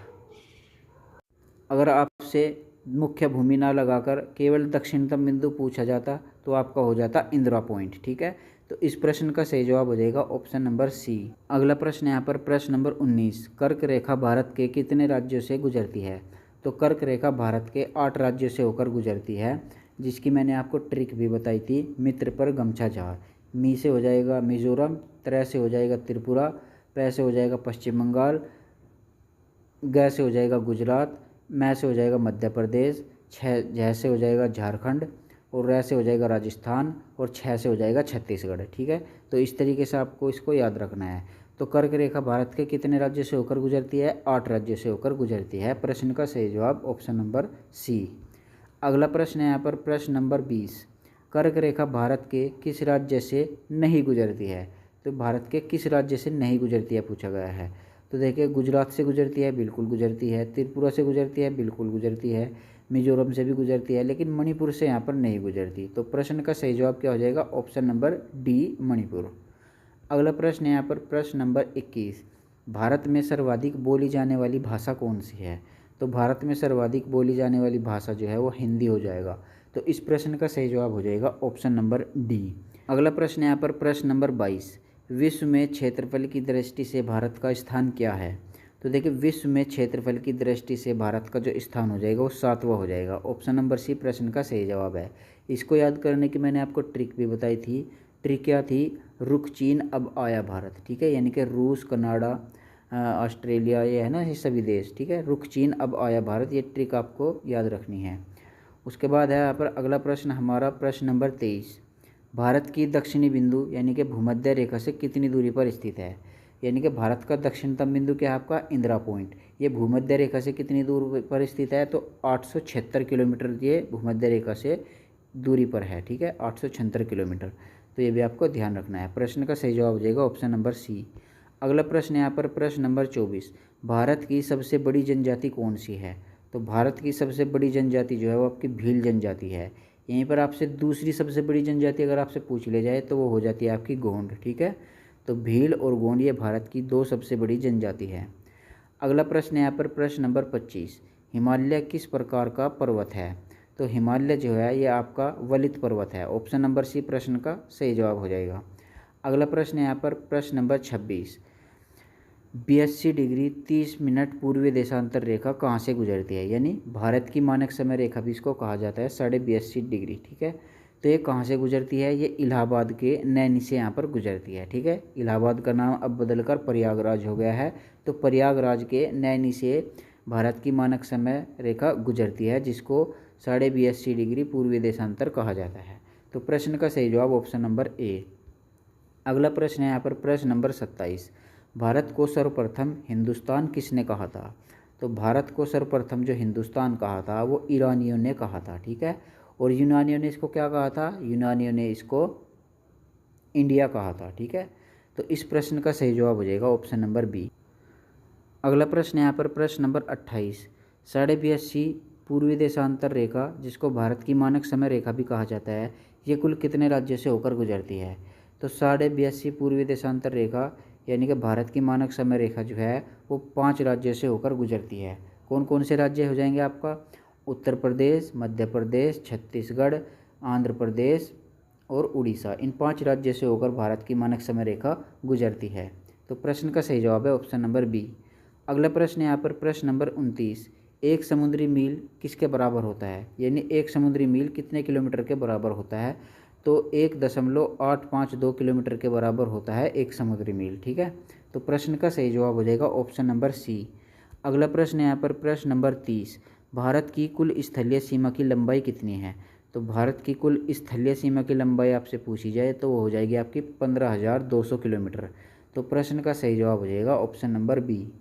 अगर आपसे मुख्य भूमि ना लगाकर केवल दक्षिणतम बिंदु पूछा जाता तो आपका हो जाता इंदिरा पॉइंट। ठीक है, तो इस प्रश्न का सही जवाब हो जाएगा ऑप्शन नंबर सी। अगला प्रश्न यहाँ पर प्रश्न नंबर 19। कर्क रेखा भारत के कितने राज्यों से गुजरती है? तो कर्क रेखा भारत के 8 राज्यों से होकर गुजरती है, जिसकी मैंने आपको ट्रिक भी बताई थी। मित्र पर गमछा झाड़। मी से हो जाएगा मिजोरम, त्र से हो जाएगा त्रिपुरा, पै से हो जाएगा पश्चिम बंगाल, ग से हो जाएगा गुजरात, मै से हो जाएगा मध्य प्रदेश, झ से हो जाएगा झारखंड, और र से हो जाएगा राजस्थान, और छ से हो जाएगा छत्तीसगढ़। ठीक है, तो इस तरीके से आपको इसको याद रखना है। तो कर्क रेखा भारत के कितने राज्यों से होकर गुजरती है? 8 राज्यों से होकर गुजरती है। प्रश्न का सही जवाब ऑप्शन नंबर सी। अगला प्रश्न है यहाँ पर प्रश्न नंबर 20। कर्क रेखा भारत के किस राज्य से नहीं गुजरती है? तो भारत के किस राज्य से नहीं गुजरती है पूछा गया है। तो देखिए गुजरात से गुजरती है, बिल्कुल गुजरती है। त्रिपुरा से गुजरती है, बिल्कुल गुजरती है। मिजोरम से भी गुजरती है, लेकिन मणिपुर से यहाँ पर नहीं गुजरती। तो प्रश्न का सही जवाब क्या हो जाएगा? Option number D, Manipur. अगला प्रश्न है यहाँ पर प्रश्न नंबर 21। भारत में सर्वाधिक बोली जाने वाली भाषा कौन सी है? तो भारत में सर्वाधिक बोली जाने वाली भाषा जो है वो हिंदी हो जाएगा। तो इस प्रश्न का सही जवाब हो जाएगा ऑप्शन नंबर डी। अगला प्रश्न है यहाँ पर प्रश्न नंबर 22। विश्व में क्षेत्रफल की दृष्टि से भारत का स्थान क्या है? तो देखिए विश्व में क्षेत्रफल की दृष्टि से भारत का जो स्थान हो जाएगा वो 7वां हो जाएगा। ऑप्शन नंबर सी प्रश्न का सही जवाब है। इसको याद करने की मैंने आपको ट्रिक भी बताई थी। ट्रिक क्या थी? रुख चीन अब आया भारत। ठीक है, यानी कि रूस, कनाडा, ऑस्ट्रेलिया, ये है ना, ये सभी देश। ठीक है, रुख चीन अब आया भारत, ये ट्रिक आपको याद रखनी है। उसके बाद है यहाँ पर अगला प्रश्न हमारा प्रश्न नंबर 23। भारत की दक्षिणी बिंदु यानी कि भूमध्य रेखा से कितनी दूरी पर स्थित है? यानी कि भारत का दक्षिणतम बिंदु क्या है आपका? इंदिरा पॉइंट। ये भूमध्य रेखा से कितनी दूर पर स्थित है? तो 876 किलोमीटर ये भूमध्य रेखा से दूरी पर है। ठीक है, 876 किलोमीटर। तो ये भी आपको ध्यान रखना है। प्रश्न का सही जवाब हो जाएगा ऑप्शन नंबर सी। अगला प्रश्न यहाँ पर प्रश्न नंबर 24। भारत की सबसे बड़ी जनजाति कौन सी है? तो भारत की सबसे बड़ी जनजाति जो है वो आपकी भील जनजाति है। यहीं पर आपसे दूसरी सबसे बड़ी जनजाति अगर आपसे पूछ ले जाए तो वो हो जाती है आपकी गोंड। ठीक है, तो भील और गोंड ये भारत की 2 सबसे बड़ी जनजाति है। अगला प्रश्न है यहाँ पर प्रश्न नंबर 25, हिमालय किस प्रकार का पर्वत है? तो हिमालय जो है ये आपका वलित पर्वत है। ऑप्शन नंबर सी प्रश्न का सही जवाब हो जाएगा। अगला प्रश्न है यहाँ पर प्रश्न नंबर 26, 82 डिग्री 30 मिनट पूर्वी देशांतर रेखा कहाँ से गुजरती है? यानी भारत की मानक समय रेखा भी इसको कहा जाता है 82.5 डिग्री। ठीक है, तो ये कहाँ से गुजरती है? ये इलाहाबाद के नैनी से यहाँ पर गुजरती है। ठीक है, इलाहाबाद का नाम अब बदलकर प्रयागराज हो गया है, तो प्रयागराज के नैनी से भारत की मानक समय रेखा गुजरती है, जिसको 82.5 डिग्री पूर्वी देशांतर कहा जाता है। तो प्रश्न का सही जवाब ऑप्शन नंबर ए। अगला प्रश्न है यहाँ पर प्रश्न नंबर 27, भारत को सर्वप्रथम हिंदुस्तान किसने कहा था? तो भारत को सर्वप्रथम जो हिंदुस्तान कहा था वो ईरानियों ने कहा था। ठीक है, और यूनानियों ने इसको क्या कहा था? यूनानियों ने इसको इंडिया कहा था। ठीक है, तो इस प्रश्न का सही जवाब हो जाएगा ऑप्शन नंबर बी। अगला प्रश्न यहाँ पर प्रश्न नंबर 28, 82.5 पूर्वी देशांतर रेखा जिसको भारत की मानक समय रेखा भी कहा जाता है, ये कुल कितने राज्यों से होकर गुजरती है? तो 82.5 पूर्वी देशांतर रेखा यानी कि भारत की मानक समय रेखा जो है वो 5 राज्यों से होकर गुजरती है। कौन कौन से राज्य हो जाएंगे आपका? उत्तर प्रदेश, मध्य प्रदेश, छत्तीसगढ़, आंध्र प्रदेश और उड़ीसा। इन 5 राज्यों से होकर भारत की मानक समय रेखा गुजरती है। तो प्रश्न का सही जवाब है ऑप्शन नंबर बी। अगला प्रश्न यहाँ पर प्रश्न नंबर 29, एक समुद्री मील किसके बराबर होता है? यानी एक समुद्री मील कितने किलोमीटर के बराबर होता है? तो 1.852 किलोमीटर के बराबर होता है एक समुद्री मील। ठीक है, तो प्रश्न का सही जवाब हो जाएगा ऑप्शन नंबर सी। अगला प्रश्न यहाँ पर प्रश्न नंबर 30, भारत की कुल स्थलीय सीमा की लंबाई कितनी है? तो भारत की कुल स्थलीय सीमा की लंबाई आपसे पूछी जाए तो वो हो जाएगी आपकी 15,200 किलोमीटर। तो प्रश्न का सही जवाब हो जाएगा ऑप्शन नंबर बी।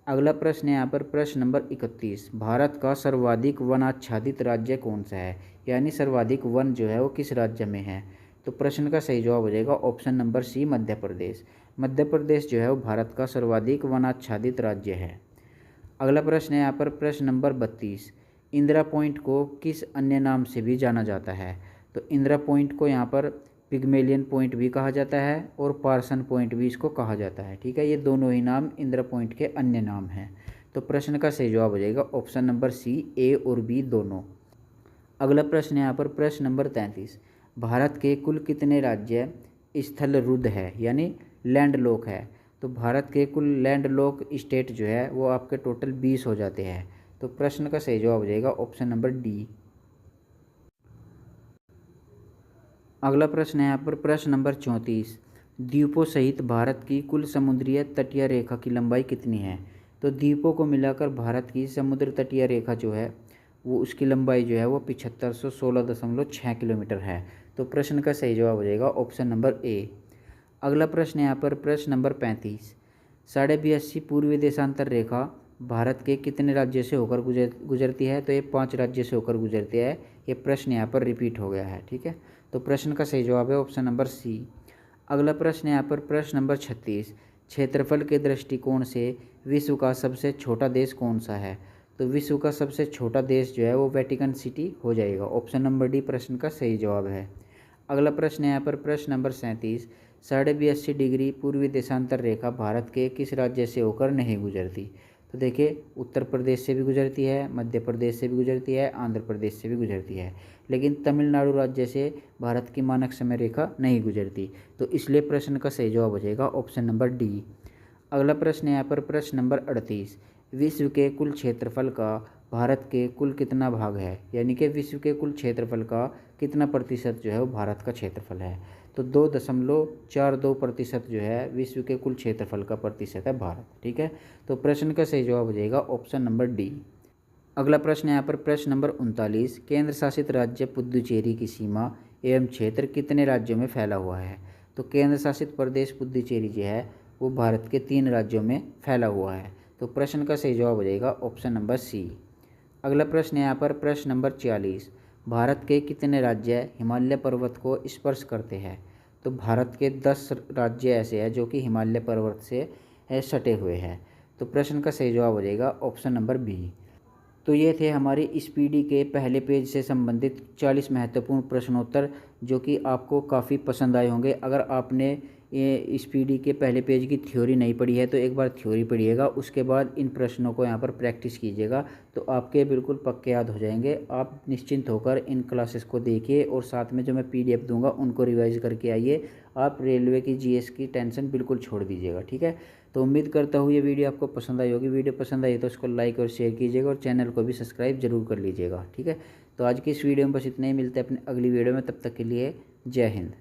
अगला प्रश्न है यहाँ पर प्रश्न नंबर 31, भारत का सर्वाधिक वनाच्छादित राज्य कौन सा है? यानी सर्वाधिक वन जो है वो किस राज्य में है? तो प्रश्न का सही जवाब हो जाएगा option number C Madhya Pradesh. Madhya Pradesh जो है वो भारत का सर्वाधिक वनाच्छादित राज्य है। अगला प्रश्न है यहाँ पर प्रश्न नंबर 32, इंदिरा पॉइंट को किस अन्य नाम से भी जाना जाता है? तो इंदिरा पॉइंट को यहाँ पर पिग्मेलियन पॉइंट भी कहा जाता है और पार्सन पॉइंट भी इसको कहा जाता है। ठीक है, ये दोनों ही नाम इंदिरा पॉइंट के अन्य नाम हैं। तो प्रश्न का सही जवाब हो जाएगा ऑप्शन नंबर सी, ए और बी दोनों। अगला प्रश्न है यहाँ पर प्रश्न नंबर 33, भारत के कुल कितने राज्य स्थल रुद्ध है यानी लैंड लॉक है? तो भारत के कुल लैंड लॉक स्टेट जो है वो आपके टोटल 20 हो जाते हैं। तो प्रश्न का सही जवाब हो जाएगा ऑप्शन नंबर डी। अगला प्रश्न है यहाँ पर प्रश्न नंबर 34, द्वीपों सहित भारत की कुल समुद्रीय तटीय रेखा की लंबाई कितनी है? तो द्वीपों को मिलाकर भारत की समुद्र तटीय रेखा जो है वो उसकी लंबाई जो है वो 7516.6 किलोमीटर है। तो प्रश्न का सही जवाब हो जाएगा ऑप्शन नंबर ए। अगला प्रश्न है यहाँ पर प्रश्न नंबर 35, 82.5 पूर्वी देशांतर रेखा भारत के कितने राज्यों से होकर गुजरती है? तो ये 5 राज्यों से होकर गुजरती है। ये प्रश्न यहाँ पर रिपीट हो गया है। ठीक है, तो प्रश्न का सही जवाब है ऑप्शन नंबर सी। अगला प्रश्न है यहाँ पर प्रश्न नंबर 36, क्षेत्रफल के दृष्टिकोण से विश्व का सबसे छोटा देश कौन सा है? तो विश्व का सबसे छोटा देश जो है वो वेटिकन सिटी हो जाएगा। ऑप्शन नंबर डी प्रश्न का सही जवाब है। अगला प्रश्न है यहाँ पर प्रश्न नंबर 37, 82.5 डिग्री पूर्वी देशांतर रेखा भारत के किस राज्य से होकर नहीं गुजरती? तो देखिए, उत्तर प्रदेश से भी गुजरती है, मध्य प्रदेश से भी गुजरती है, आंध्र प्रदेश से भी गुजरती है, लेकिन तमिलनाडु राज्य से भारत की मानक समय रेखा नहीं गुजरती। तो इसलिए प्रश्न का सही जवाब हो जाएगा ऑप्शन नंबर डी। अगला प्रश्न है यहाँ पर प्रश्न नंबर 38, विश्व के कुल क्षेत्रफल का भारत के कुल कितना भाग है? यानी कि विश्व के कुल क्षेत्रफल का कितना प्रतिशत जो है वो भारत का क्षेत्रफल है? तो 2.42% जो है विश्व के कुल क्षेत्रफल का प्रतिशत है भारत। ठीक है, तो प्रश्न का सही जवाब हो जाएगा ऑप्शन नंबर डी। अगला प्रश्न है यहाँ पर प्रश्न नंबर 39, केंद्र शासित राज्य पुदुचेरी की सीमा एवं क्षेत्र कितने राज्यों में फैला हुआ है? तो केंद्र शासित प्रदेश पुदुचेरी जो है वो भारत के 3 राज्यों में फैला हुआ है। तो प्रश्न का सही जवाब हो जाएगा ऑप्शन नंबर सी। अगला प्रश्न है यहाँ पर प्रश्न नंबर 40, भारत के कितने राज्य हिमालय पर्वत को स्पर्श करते हैं? तो भारत के 10 राज्य ऐसे हैं जो कि हिमालय पर्वत से सटे हुए हैं। तो प्रश्न का सही जवाब हो जाएगा ऑप्शन नंबर बी। तो ये थे हमारे स्पीडी के पहले पेज से संबंधित 40 महत्वपूर्ण प्रश्नोत्तर, जो कि आपको काफ़ी पसंद आए होंगे। अगर आपने ये स्पीडी के पहले पेज की थ्योरी नहीं पढ़ी है तो एक बार थ्योरी पढ़िएगा, उसके बाद इन प्रश्नों को यहाँ पर प्रैक्टिस कीजिएगा, तो आपके बिल्कुल पक्के याद हो जाएंगे। आप निश्चिंत होकर इन क्लासेस को देखिए और साथ में जो मैं PDF दूंगा उनको रिवाइज करके आइए। आप रेलवे की GS की टेंशन बिल्कुल छोड़ दीजिएगा, ठीक है। तो उम्मीद करता हूँ ये वीडियो आपको पसंद आई होगी। वीडियो पसंद आई तो उसको लाइक और शेयर कीजिएगा और चैनल को भी सब्सक्राइब जरूर कर लीजिएगा, ठीक है। तो आज की इस वीडियो में बस इतना ही, मिलते हैं अपनी अगली वीडियो में, तब तक के लिए जय हिंद।